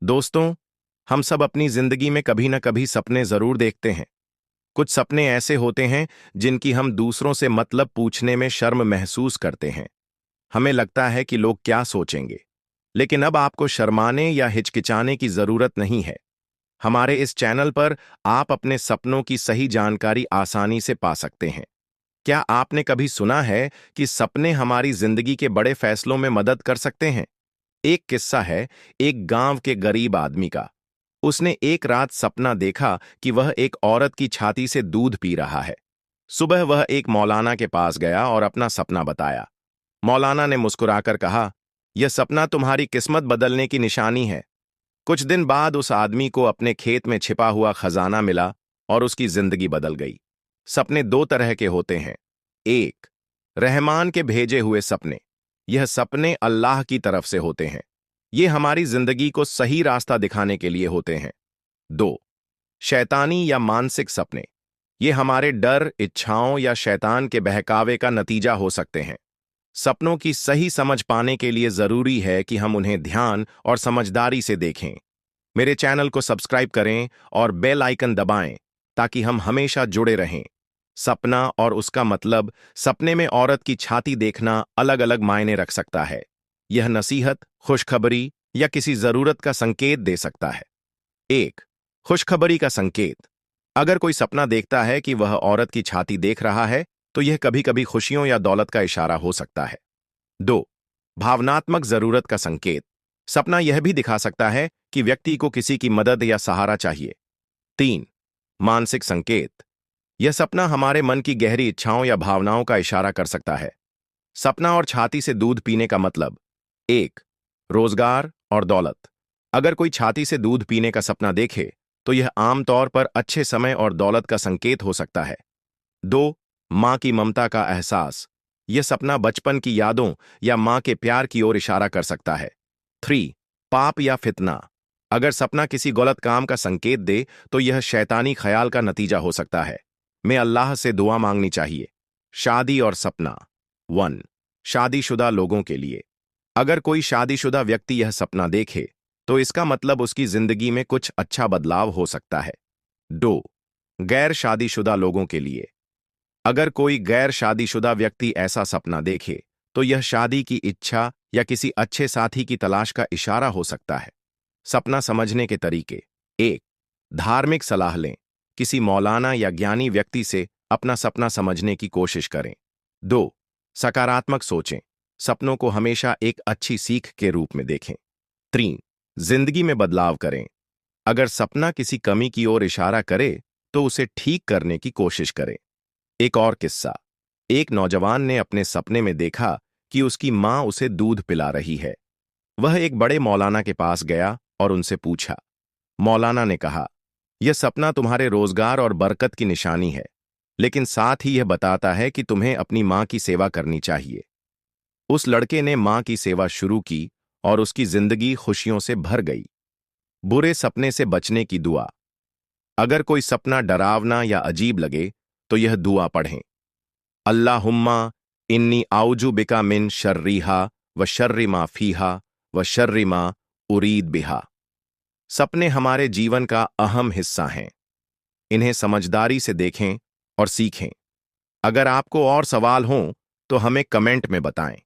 दोस्तों, हम सब अपनी जिंदगी में कभी न कभी सपने जरूर देखते हैं। कुछ सपने ऐसे होते हैं जिनकी हम दूसरों से मतलब पूछने में शर्म महसूस करते हैं। हमें लगता है कि लोग क्या सोचेंगे। लेकिन अब आपको शर्माने या हिचकिचाने की जरूरत नहीं है। हमारे इस चैनल पर आप अपने सपनों की सही जानकारी आसानी से पा सकते हैं। क्या आपने कभी सुना है कि सपने हमारी जिंदगी के बड़े फैसलों में मदद कर सकते हैं? एक किस्सा है एक गांव के गरीब आदमी का। उसने एक रात सपना देखा कि वह एक औरत की छाती से दूध पी रहा है। सुबह वह एक मौलाना के पास गया और अपना सपना बताया। मौलाना ने मुस्कुराकर कहा, यह सपना तुम्हारी किस्मत बदलने की निशानी है। कुछ दिन बाद उस आदमी को अपने खेत में छिपा हुआ खजाना मिला और उसकी जिंदगी बदल गई। सपने दो तरह के होते हैं। एक, रहमान के भेजे हुए सपने। यह सपने अल्लाह की तरफ से होते हैं। ये हमारी जिंदगी को सही रास्ता दिखाने के लिए होते हैं। दो, शैतानी या मानसिक सपने। ये हमारे डर, इच्छाओं या शैतान के बहकावे का नतीजा हो सकते हैं। सपनों की सही समझ पाने के लिए जरूरी है कि हम उन्हें ध्यान और समझदारी से देखें। मेरे चैनल को सब्सक्राइब करें और बेल आइकन दबाएं ताकि हम हमेशा जुड़े रहें। सपना और उसका मतलब। सपने में औरत की छाती देखना अलग अलग मायने रख सकता है। यह नसीहत, खुशखबरी या किसी जरूरत का संकेत दे सकता है। एक, खुशखबरी का संकेत। अगर कोई सपना देखता है कि वह औरत की छाती देख रहा है, तो यह कभी कभी खुशियों या दौलत का इशारा हो सकता है। दो, भावनात्मक जरूरत का संकेत। सपना यह भी दिखा सकता है कि व्यक्ति को किसी की मदद या सहारा चाहिए। तीन, मानसिक संकेत। यह सपना हमारे मन की गहरी इच्छाओं या भावनाओं का इशारा कर सकता है। सपना और छाती से दूध पीने का मतलब। एक, रोजगार और दौलत। अगर कोई छाती से दूध पीने का सपना देखे, तो यह आमतौर पर अच्छे समय और दौलत का संकेत हो सकता है। दो, मां की ममता का एहसास। यह सपना बचपन की यादों या मां के प्यार की ओर इशारा कर सकता है। थ्री, पाप या फितना। अगर सपना किसी गलत काम का संकेत दे, तो यह शैतानी ख्याल का नतीजा हो सकता है। मैं अल्लाह से दुआ मांगनी चाहिए। शादी और सपना। वन, शादीशुदा लोगों के लिए। अगर कोई शादीशुदा व्यक्ति यह सपना देखे, तो इसका मतलब उसकी जिंदगी में कुछ अच्छा बदलाव हो सकता है। दो, गैर शादीशुदा लोगों के लिए। अगर कोई गैर शादीशुदा व्यक्ति ऐसा सपना देखे, तो यह शादी की इच्छा या किसी अच्छे साथी की तलाश का इशारा हो सकता है। सपना समझने के तरीके। एक, धार्मिक सलाह लें। किसी मौलाना या ज्ञानी व्यक्ति से अपना सपना समझने की कोशिश करें। दो, सकारात्मक सोचें। सपनों को हमेशा एक अच्छी सीख के रूप में देखें। तीन, जिंदगी में बदलाव करें। अगर सपना किसी कमी की ओर इशारा करे, तो उसे ठीक करने की कोशिश करें। एक और किस्सा। एक नौजवान ने अपने सपने में देखा कि उसकी मां उसे दूध पिला रही है। वह एक बड़े मौलाना के पास गया और उनसे पूछा। मौलाना ने कहा, यह सपना तुम्हारे रोजगार और बरकत की निशानी है, लेकिन साथ ही यह बताता है कि तुम्हें अपनी मां की सेवा करनी चाहिए। उस लड़के ने मां की सेवा शुरू की और उसकी जिंदगी खुशियों से भर गई। बुरे सपने से बचने की दुआ। अगर कोई सपना डरावना या अजीब लगे, तो यह दुआ पढ़ें। अल्लाहुम्मा इन्नी आउजु बिका मिन शर्रिहा व शर्रि मा फीहा व शर्रि मा उरीद बिहा। सपने हमारे जीवन का अहम हिस्सा हैं। इन्हें समझदारी से देखें और सीखें। अगर आपको और सवाल हों, तो हमें कमेंट में बताएं।